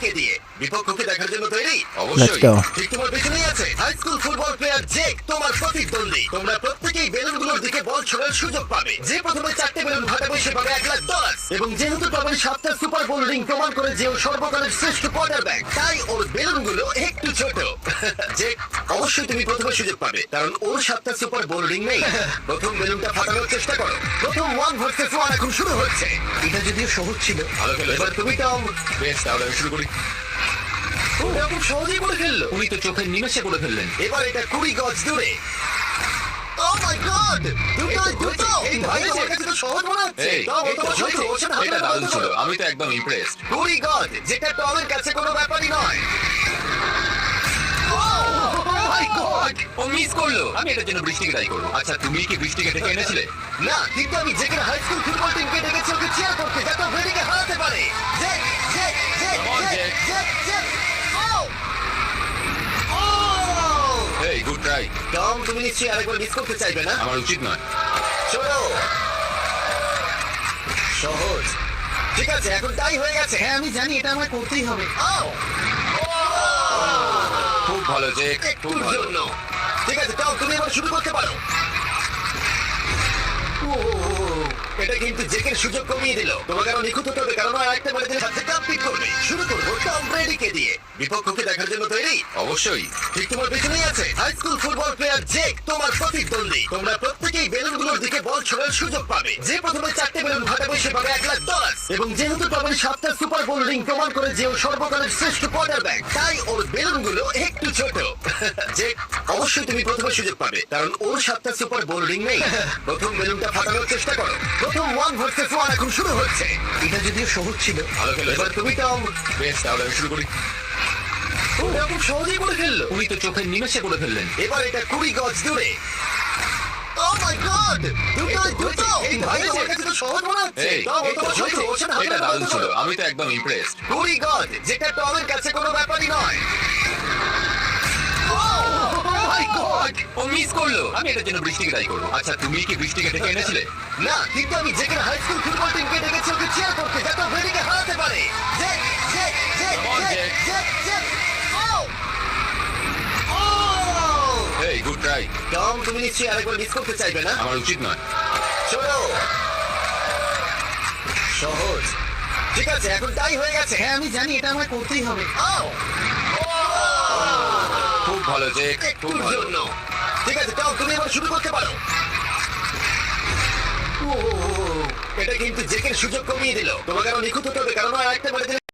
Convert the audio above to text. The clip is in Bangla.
ব্রেডিকে দিয়ে বিপক্ষকে দেখার জন্য তৈরি? Let's অবশ্যই। go. ঠিক তোমার পেছনেই আছে high school football player Jake, তোমার প্রতিদ্বন্দ্বী। তোমরা প্রত্যেকেই বেলুনগুলোর দিকে বল ছোড়ার সুযোগ পাবে। যে প্রথমে 4টে বেলুন ফাটাবে সে পাবে $1,00,000। এবং যেহেতু টমের 7টা সুপার বোল রিং প্রমাণ করে যে ও সর্বকালের শ্রেষ্ঠ কোয়ার্টারব্যাক, তাই ওর বেলুনগুলো একটু ছোট। জেক, অবশ্যই তুমি প্রথমে সুযোগ পাবে, কারণ ওর 7টা সুপার বোল রিং নেই। প্রথম বেলুনটা ফাটানোর চেষ্টা করো। প্রথম 1 ভার্সেস 1 এখন শুরু হচ্ছে। এটা যদিও সহজ ছিল। ভালো খেলেছো। এবার তুমি টম। বেশ, তাহলে আমি শুরু করি। ও খুব সহজেই করে ফেললো। উনি তো চোখের নিমেষে করে ফেললেন। এবার এটা 20 গজ দূরে। Oh my God! দুটো! এই ভাই, আমার কাছে তো সহজ মনে হচ্ছে। এই, টম, ও তোমার ছোট, ওর সাথে হাত এটা মেলানো দারুণ বন্ধ ছিল। করো। আমি তো একদম ইমপ্রেসড। 20 গজ, যেটা টমের কাছে কোনো ব্যাপারই নয়। Oh my God! ও মিস করলো। আমি এটার জন্য বৃষ্টিকে দায়ী করবো। আচ্ছা, তুমি কি বৃষ্টিকে ডেকে এনেছিলে? না, কিন্তু আমি জেকের হাই স্কুল ফুটবল টিমকে ডেকেছি ওকে চিয়ার করতে, যাতে ও ব্রেডিকে হারাতে পারে। Jake, Jake, Jake, Come on, Jake, Jake. Jake, Jake. Oh! Oh! এই, গুড ট্রাই। টম, তুমি নিশ্চয়ই আরেকবার মিস করতে চাইবে না? আমার উচিত নয়। চলো। সহজ। ঠিক আছে, এখন তাই হয়ে গেছে। হ্যাঁ আমি জানি এটা আমার করতেই হবে। আও! খুব ভালো, জেক। খুব একটুর ভালো। জন্য। ঠিক আছে, টম, তুমি এবার শুরু করতে পারো। ও, এটা কিন্তু জেকের সুযোগ কমিয়ে দিল। তোমাকে আরো নিখুঁত হতে হবে, কারণ ও আরেকটা মেরে দিলে সাথে কমপ্লিট করবে। শুরু করবো টম ব্রেডিকে দিয়ে। বিপক্ষকে দেখার জন্য তৈরি? অবশ্যই। ঠিক তোমার পেছনেই আছে high school football player Jake, তোমার প্রতিদ্বন্দ্বী। তোমরা প্রত্যেকেই বেলুনগুলোর দিকে বল ছোড়ার সুযোগ পাবে। যে প্রথমে 4টে বেলুন ফাটাবে সে পাবে $1,00,000। এবং যেহেতু টমের 7টা সুপার বোল রিং প্রমাণ করে যে ও সর্বকালের শ্রেষ্ঠ কোয়ার্টারব্যাক, তাই ওর বেলুনগুলো একটু ছোট। জেক, অবশ্যই তুমি প্রথমে সুযোগ পাবে, কারণ ওর 7টা সুপার বোল রিং নেই। প্রথম বেলুনটা ফাটানোর চেষ্টা করো। প্রথম 1 ভার্সেস 1 এখন শুরু হচ্ছে। এটা যদিও সহজ ছিল। ভালো খেলেছো। এবার তুমি টম। বেশ, তাহলে আমি শুরু করি। ও খুব সহজেই করে ফেললো। উনি তো চোখের নিমেষে করে ফেললেন। এবার এটা 20 গজ দূরে। Oh my God! দুটো! এই ভাই, আমার কাছে তো সহজ মনে হচ্ছে। এই, টম, ও তোমার ছোট, ওর সাথে হাত এটা মেলানো দারুণ বন্ধ ছিল। করো। আমি তো একদম ইমপ্রেসড। 20 গজ, যেটা টমের কাছে কোনো ব্যাপারই নয়। Oh my God! ও মিস করলো। আমি এটার জন্য বৃষ্টিকে দায়ী করবো। আচ্ছা, তুমি কি বৃষ্টিকে ডেকে এনেছিলে? না, কিন্তু আমি জেকের হাই স্কুল ফুটবল টিমকে ডেকেছি ওকে চিয়ার করতে, যাতে ও ব্রেডিকে হারাতে পারে। Jake, Jake, Jake, Come on, Jake, Jake. Jake, Jake. Oh! Oh! এই, গুড ট্রাই। টম, তুমি নিশ্চয়ই আরেকবার মিস করতে চাইবে না? আমার উচিত নয়। চলো। সহজ। ঠিক আছে, এখন তাই হয়ে গেছে। হ্যাঁ আমি জানি এটা আমার করতেই হবে। আও! খুব ভালো, জেক। খুব একটুর ভালো। জন্য। ঠিক আছে, টম, তুমি এবার শুরু করতে পারো। ও, এটা কিন্তু জেকের সুযোগ কমিয়ে দিল। তোমাকে আরো নিখুঁত হতে হবে, কারণ ও আরেকটা মেরে দিলে